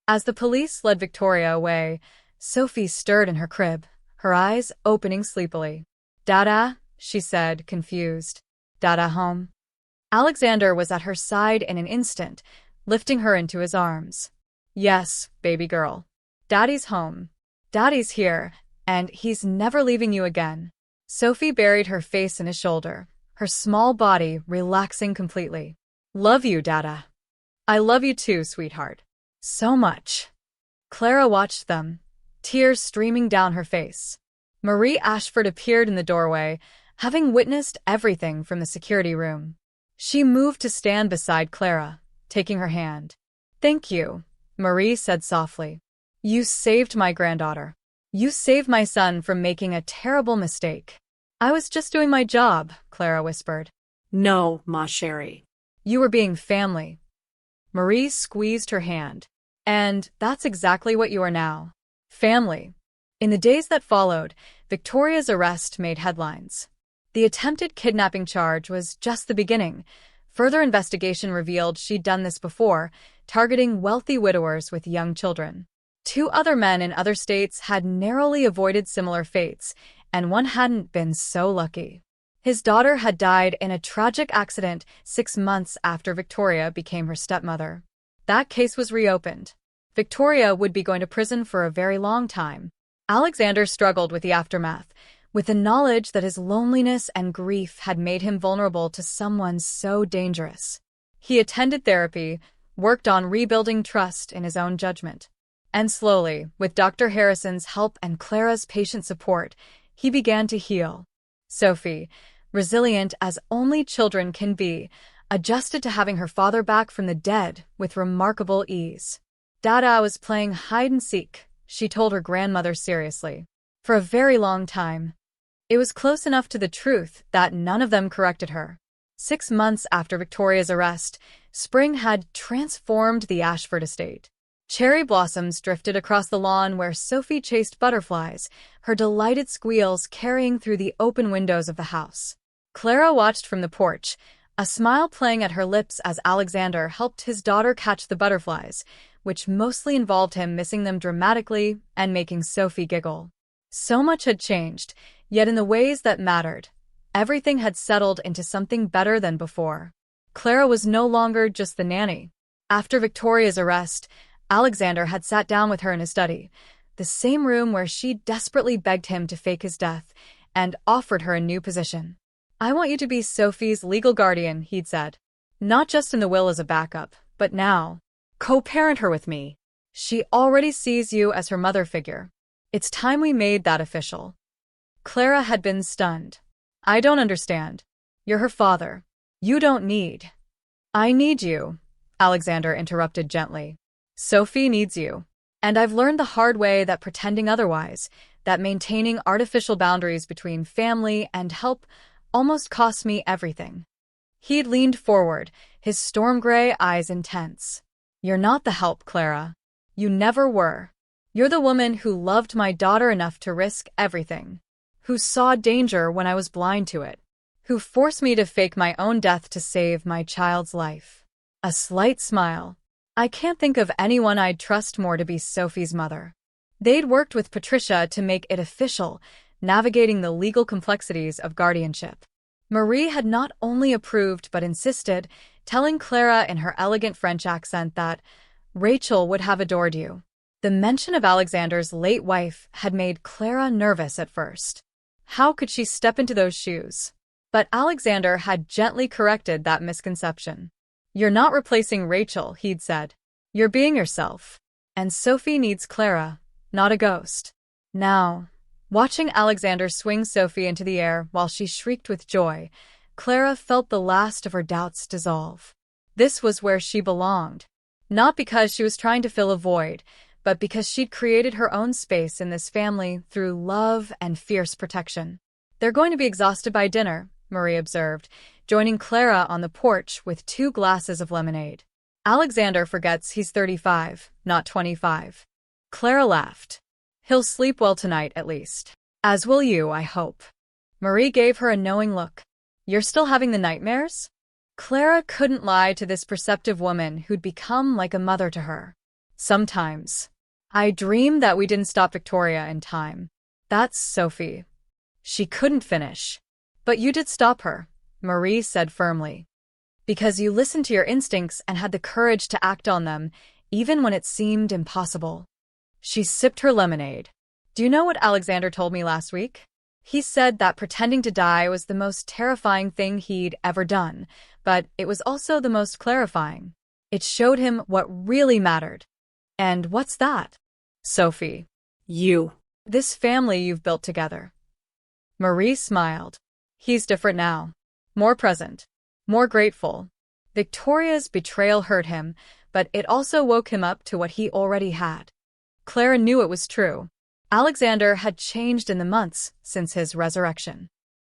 As the police led Victoria away, Sophie stirred in her crib, her eyes opening sleepily. Dada, she said, confused. Dada home? Alexander was at her side in an instant, lifting her into his arms. Yes, baby girl. Daddy's home. Daddy's here, and he's never leaving you again. Sophie buried her face in his shoulder, her small body relaxing completely. Love you, Dada. I love you too, sweetheart. So much. Clara watched them, tears streaming down her face. Marie Ashford appeared in the doorway, having witnessed everything from the security room. She moved to stand beside Clara, taking her hand. Thank you, Marie said softly. You saved my granddaughter. You saved my son from making a terrible mistake. I was just doing my job, Clara whispered. No, ma chérie. You were being family. Marie squeezed her hand. And that's exactly what you are now. Family. In the days that followed, Victoria's arrest made headlines. The attempted kidnapping charge was just the beginning. Further investigation revealed she'd done this before, targeting wealthy widowers with young children. 2 other men in other states had narrowly avoided similar fates, and one hadn't been so lucky. His daughter had died in a tragic accident 6 months after Victoria became her stepmother. That case was reopened. Victoria would be going to prison for a very long time. Alexander struggled with the aftermath, with the knowledge that his loneliness and grief had made him vulnerable to someone so dangerous. He attended therapy, worked on rebuilding trust in his own judgment. And slowly, with Dr. Harrison's help and Clara's patient support, he began to heal. Sophie, resilient as only children can be, adjusted to having her father back from the dead with remarkable ease. Dada was playing hide-and-seek, she told her grandmother seriously. For a very long time. It was close enough to the truth that none of them corrected her. 6 months after Victoria's arrest, spring had transformed the Ashford estate. Cherry blossoms drifted across the lawn where Sophie chased butterflies, her delighted squeals carrying through the open windows of the house. Clara watched from the porch, a smile playing at her lips as Alexander helped his daughter catch the butterflies, which mostly involved him missing them dramatically and making Sophie giggle. So much had changed, yet in the ways that mattered. Everything had settled into something better than before. Clara was no longer just the nanny. After Victoria's arrest, Alexander had sat down with her in his study, the same room where she desperately begged him to fake his death, and offered her a new position. I want you to be Sophie's legal guardian, he'd said. Not just in the will as a backup, but now. Co-parent her with me. She already sees you as her mother figure. It's time we made that official. Clara had been stunned. I don't understand. You're her father. You don't need. I need you, Alexander interrupted gently. Sophie needs you. And I've learned the hard way that pretending otherwise, that maintaining artificial boundaries between family and help almost costs me everything. He'd leaned forward, his storm-gray eyes intense. You're not the help, Clara. You never were. You're the woman who loved my daughter enough to risk everything. Who saw danger when I was blind to it. Who forced me to fake my own death to save my child's life. A slight smile. I can't think of anyone I'd trust more to be Sophie's mother. They'd worked with Patricia to make it official, navigating the legal complexities of guardianship. Marie had not only approved but insisted, telling Clara in her elegant French accent that Rachel would have adored you. The mention of Alexander's late wife had made Clara nervous at first. How could she step into those shoes? But Alexander had gently corrected that misconception. You're not replacing Rachel, he'd said. You're being yourself. And Sophie needs Clara, not a ghost. Now, watching Alexander swing Sophie into the air while she shrieked with joy, Clara felt the last of her doubts dissolve. This was where she belonged. Not because she was trying to fill a void, but because she'd created her own space in this family through love and fierce protection. "They're going to be exhausted by dinner," Marie observed, joining Clara on the porch with 2 glasses of lemonade. "Alexander forgets he's 35, not 25. Clara laughed. "He'll sleep well tonight, at least. As will you, I hope." Marie gave her a knowing look. "You're still having the nightmares?" Clara couldn't lie to this perceptive woman who'd become like a mother to her. "Sometimes. I dream that we didn't stop Victoria in time." "That's Sophie." She couldn't finish. "But you did stop her," Marie said firmly. "Because you listened to your instincts and had the courage to act on them, even when it seemed impossible." She sipped her lemonade. "Do you know what Alexander told me last week? He said that pretending to die was the most terrifying thing he'd ever done, but it was also the most clarifying. It showed him what really mattered." "And what's that?" "Sophie. You. This family you've built together." Marie smiled. "He's different now. More present. More grateful." Victoria's betrayal hurt him, but it also woke him up to what he already had. Clara knew it was true. Alexander had changed in the months since his resurrection.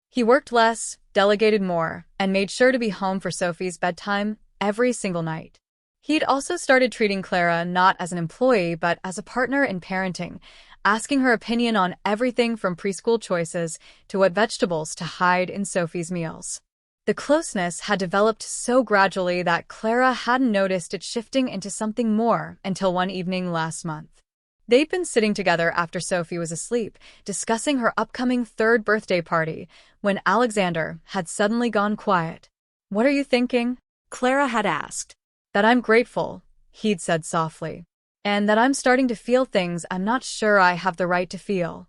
He worked less, delegated more, and made sure to be home for Sophie's bedtime every single night. He'd also started treating Clara not as an employee but as a partner in parenting, asking her opinion on everything from preschool choices to what vegetables to hide in Sophie's meals. The closeness had developed so gradually that Clara hadn't noticed it shifting into something more until one evening last month. They'd been sitting together after Sophie was asleep, discussing her upcoming 3rd birthday party, when Alexander had suddenly gone quiet. "What are you thinking?" Clara had asked. "That I'm grateful," he'd said softly. "And that I'm starting to feel things I'm not sure I have the right to feel."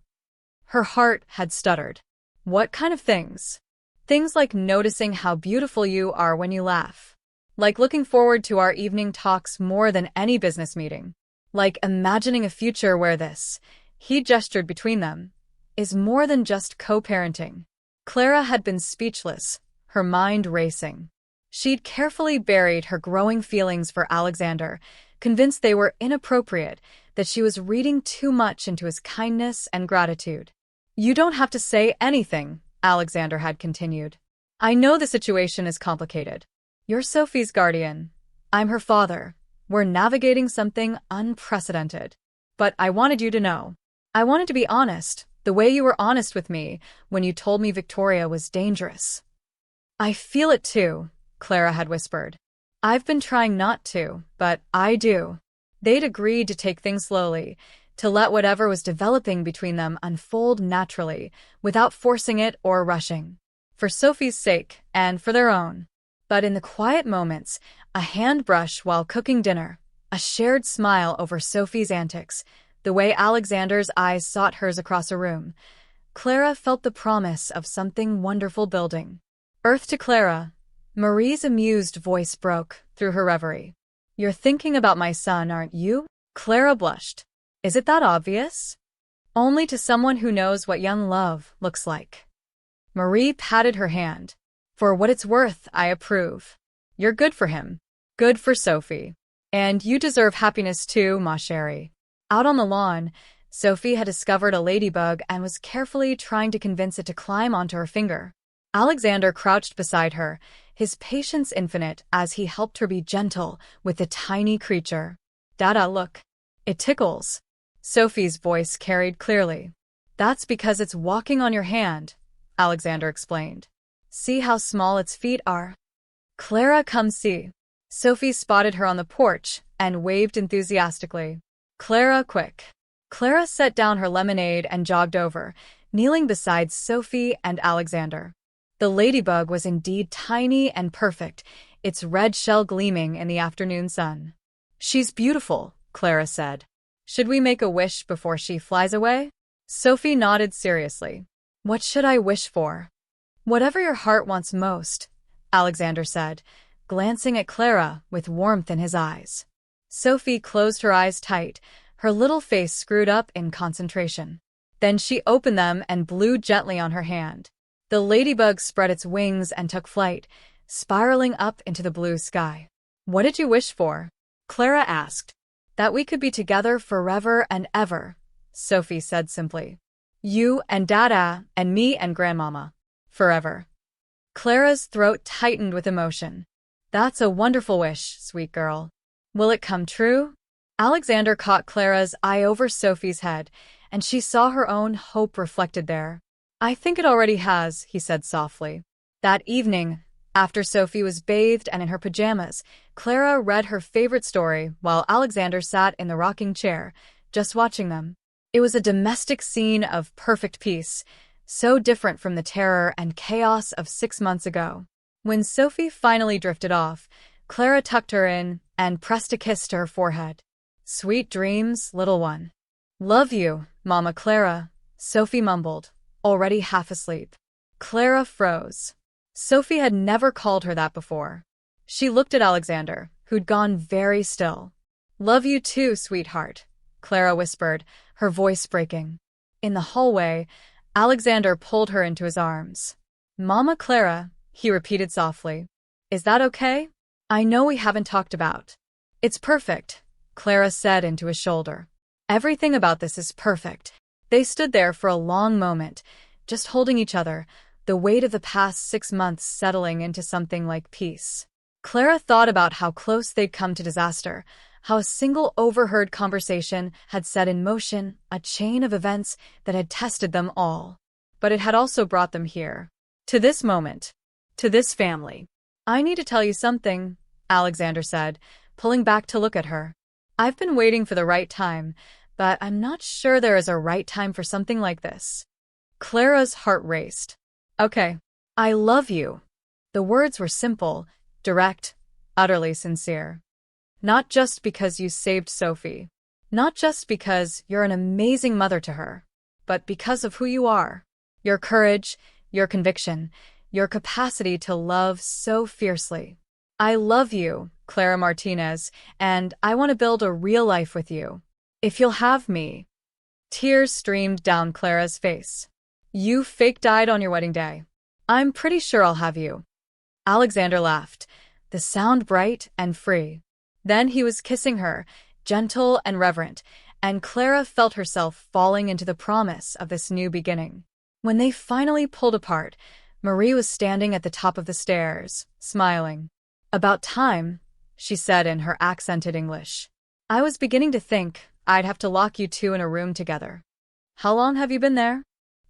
Her heart had stuttered. "What kind of things?" "Things like noticing how beautiful you are when you laugh. Like looking forward to our evening talks more than any business meeting. Like imagining a future where this," he gestured between them, "is more than just co-parenting." Clara had been speechless, her mind racing. She'd carefully buried her growing feelings for Alexander, convinced they were inappropriate, that she was reading too much into his kindness and gratitude. "You don't have to say anything," Alexander had continued. "I know the situation is complicated. You're Sophie's guardian. I'm her father. We're navigating something unprecedented. But I wanted you to know. I wanted to be honest, the way you were honest with me when you told me Victoria was dangerous." "I feel it too," Clara had whispered. "I've been trying not to, but I do." They'd agreed to take things slowly, to let whatever was developing between them unfold naturally, without forcing it or rushing. For Sophie's sake, and for their own. But in the quiet moments, a hand brush while cooking dinner, a shared smile over Sophie's antics, the way Alexander's eyes sought hers across a room, Clara felt the promise of something wonderful building. "Earth to Clara," Marie's amused voice broke through her reverie. "You're thinking about my son, aren't you?" Clara blushed. "Is it that obvious?" "Only to someone who knows what young love looks like." Marie patted her hand. "For what it's worth, I approve. You're good for him. Good for Sophie. And you deserve happiness too, ma chérie." Out on the lawn, Sophie had discovered a ladybug and was carefully trying to convince it to climb onto her finger. Alexander crouched beside her, his patience infinite as he helped her be gentle with the tiny creature. "Dada, look. It tickles." Sophie's voice carried clearly. "That's because it's walking on your hand," Alexander explained. "See how small its feet are?" "Clara, come see." Sophie spotted her on the porch and waved enthusiastically. "Clara, quick." Clara set down her lemonade and jogged over, kneeling beside Sophie and Alexander. The ladybug was indeed tiny and perfect, its red shell gleaming in the afternoon sun. "She's beautiful," Clara said. "Should we make a wish before she flies away?" Sophie nodded seriously. "What should I wish for?" "Whatever your heart wants most," Alexander said, glancing at Clara with warmth in his eyes. Sophie closed her eyes tight, her little face screwed up in concentration. Then she opened them and blew gently on her hand. The ladybug spread its wings and took flight, spiraling up into the blue sky. "What did you wish for?" Clara asked. "That we could be together forever and ever," Sophie said simply. "You and Dada and me and Grandmama. Forever." Clara's throat tightened with emotion. "That's a wonderful wish, sweet girl. Will it come true?" Alexander caught Clara's eye over Sophie's head, and she saw her own hope reflected there. "I think it already has," he said softly. That evening, after Sophie was bathed and in her pajamas, Clara read her favorite story while Alexander sat in the rocking chair, just watching them. It was a domestic scene of perfect peace, so different from the terror and chaos of 6 months ago. When Sophie finally drifted off, Clara tucked her in and pressed a kiss to her forehead. "Sweet dreams, little one." "Love you, Mama Clara," Sophie mumbled, already half asleep. Clara froze. Sophie had never called her that before. She looked at Alexander, who'd gone very still. "Love you too, sweetheart," Clara whispered, her voice breaking. In the hallway, Alexander pulled her into his arms. "Mama Clara," he repeated softly. "Is that okay? I know we haven't talked about." "It's perfect," Clara said into his shoulder. "Everything about this is perfect." They stood there for a long moment, just holding each other, the weight of the past 6 months settling into something like peace. Clara thought about how close they'd come to disaster, how a single overheard conversation had set in motion a chain of events that had tested them all. But it had also brought them here. To this moment. To this family. "I need to tell you something," Alexander said, pulling back to look at her. "I've been waiting for the right time, but I'm not sure there is a right time for something like this." Clara's heart raced. "Okay. I love you." The words were simple, direct, utterly sincere. "Not just because you saved Sophie. Not just because you're an amazing mother to her. But because of who you are. Your courage, your conviction, your capacity to love so fiercely. I love you, Clara Martinez, and I want to build a real life with you. If you'll have me." Tears streamed down Clara's face. "You fake died on your wedding day. I'm pretty sure I'll have you." Alexander laughed, the sound bright and free. Then he was kissing her, gentle and reverent, and Clara felt herself falling into the promise of this new beginning. When they finally pulled apart, Marie was standing at the top of the stairs, smiling. "About time," she said in her accented English. "I was beginning to think I'd have to lock you two in a room together." "How long have you been there?"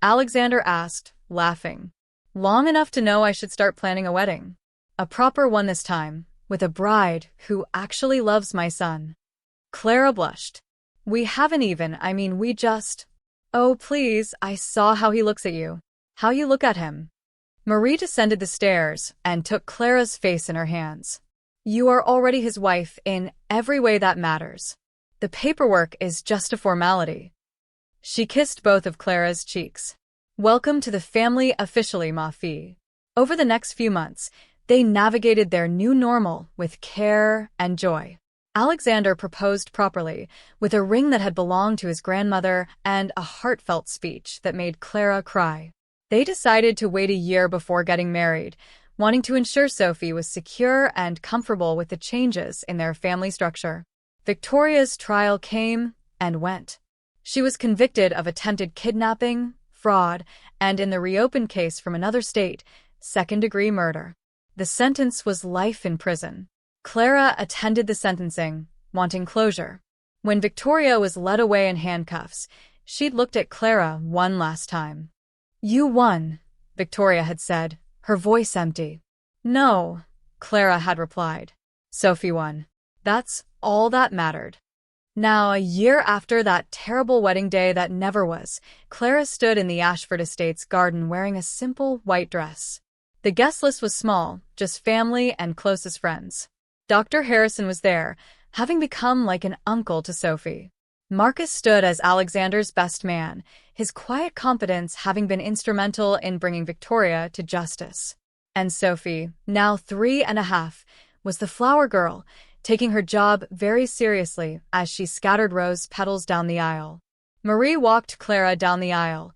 Alexander asked, laughing. "Long enough to know I should start planning a wedding. A proper one this time, with a bride who actually loves my son." Clara blushed. "We haven't even, we just—" "Oh, please, I saw how he looks at you. How you look at him." Marie descended the stairs and took Clara's face in her hands. "You are already his wife in every way that matters. The paperwork is just a formality." She kissed both of Clara's cheeks. "Welcome to the family officially, ma fille." Over the next few months, they navigated their new normal with care and joy. Alexander proposed properly, with a ring that had belonged to his grandmother and a heartfelt speech that made Clara cry. They decided to wait a year before getting married, wanting to ensure Sophie was secure and comfortable with the changes in their family structure. Victoria's trial came and went. She was convicted of attempted kidnapping, fraud, and in the reopened case from another state, second-degree murder. The sentence was life in prison. Clara attended the sentencing, wanting closure. When Victoria was led away in handcuffs, she'd looked at Clara one last time. "You won," Victoria had said, her voice empty. "No," Clara had replied. "Sophie won. That's all that mattered." Now, a year after that terrible wedding day that never was, Clara stood in the Ashford Estates garden wearing a simple white dress. The guest list was small, just family and closest friends. Dr. Harrison was there, having become like an uncle to Sophie. Marcus stood as Alexander's best man, his quiet competence having been instrumental in bringing Victoria to justice. And Sophie, now 3.5, was the flower girl, taking her job very seriously as she scattered rose petals down the aisle. Marie walked Clara down the aisle.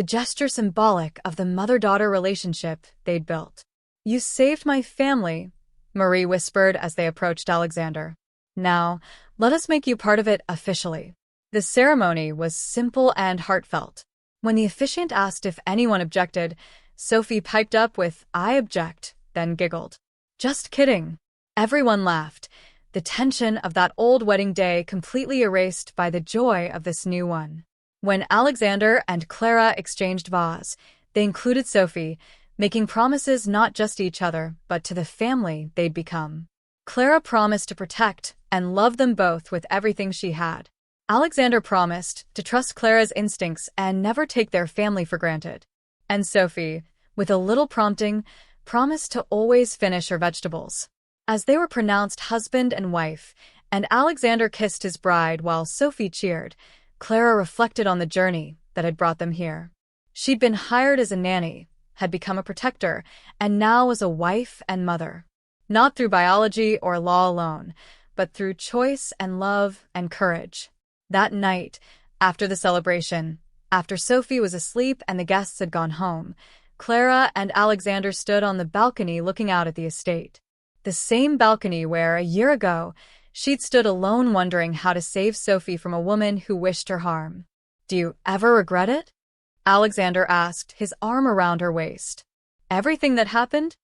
the gesture symbolic of the mother-daughter relationship they'd built. "You saved my family," Marie whispered as they approached Alexander. "Now, let us make you part of it officially." The ceremony was simple and heartfelt. When the officiant asked if anyone objected, Sophie piped up with, "I object," then giggled. "Just kidding." Everyone laughed, the tension of that old wedding day completely erased by the joy of this new one. When Alexander and Clara exchanged vows, they included Sophie, making promises not just to each other, but to the family they'd become. Clara promised to protect and love them both with everything she had. Alexander promised to trust Clara's instincts and never take their family for granted. And Sophie, with a little prompting, promised to always finish her vegetables. As they were pronounced husband and wife, and Alexander kissed his bride while Sophie cheered, Clara reflected on the journey that had brought them here. She'd been hired as a nanny, had become a protector, and now was a wife and mother. Not through biology or law alone, but through choice and love and courage. That night, after the celebration, after Sophie was asleep and the guests had gone home, Clara and Alexander stood on the balcony looking out at the estate. The same balcony where, a year ago, she'd stood alone wondering how to save Sophie from a woman who wished her harm. "Do you ever regret it?" Alexander asked, his arm around her waist. "Everything that happened?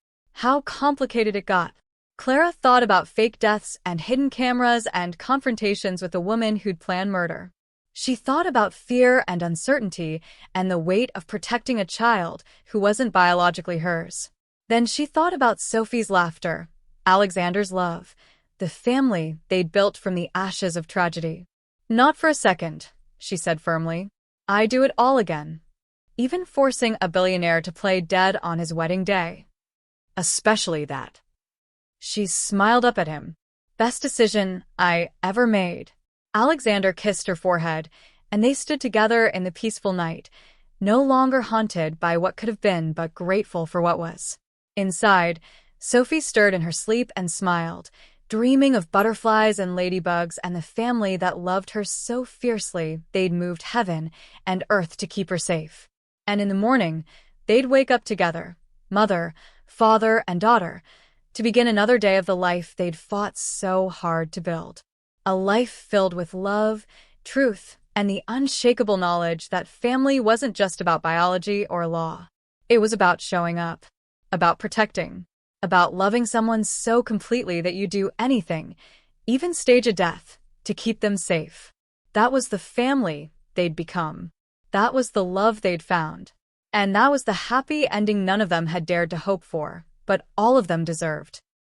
How complicated it got." Clara thought about fake deaths and hidden cameras and confrontations with a woman who'd planned murder. She thought about fear and uncertainty and the weight of protecting a child who wasn't biologically hers. Then she thought about Sophie's laughter, Alexander's love, the family they'd built from the ashes of tragedy. "Not for a second," she said firmly. "I'd do it all again. Even forcing a billionaire to play dead on his wedding day. Especially that." She smiled up at him. "Best decision I ever made." Alexander kissed her forehead, and they stood together in the peaceful night, no longer haunted by what could have been but grateful for what was. Inside, Sophie stirred in her sleep and smiled, dreaming of butterflies and ladybugs and the family that loved her so fiercely they'd moved heaven and earth to keep her safe. And in the morning, they'd wake up together, mother, father, and daughter, to begin another day of the life they'd fought so hard to build. A life filled with love, truth, and the unshakable knowledge that family wasn't just about biology or law. It was about showing up, about protecting, about loving someone so completely that you do anything, even stage a death, to keep them safe. That was the family they'd become. That was the love they'd found. And that was the happy ending none of them had dared to hope for, but all of them deserved.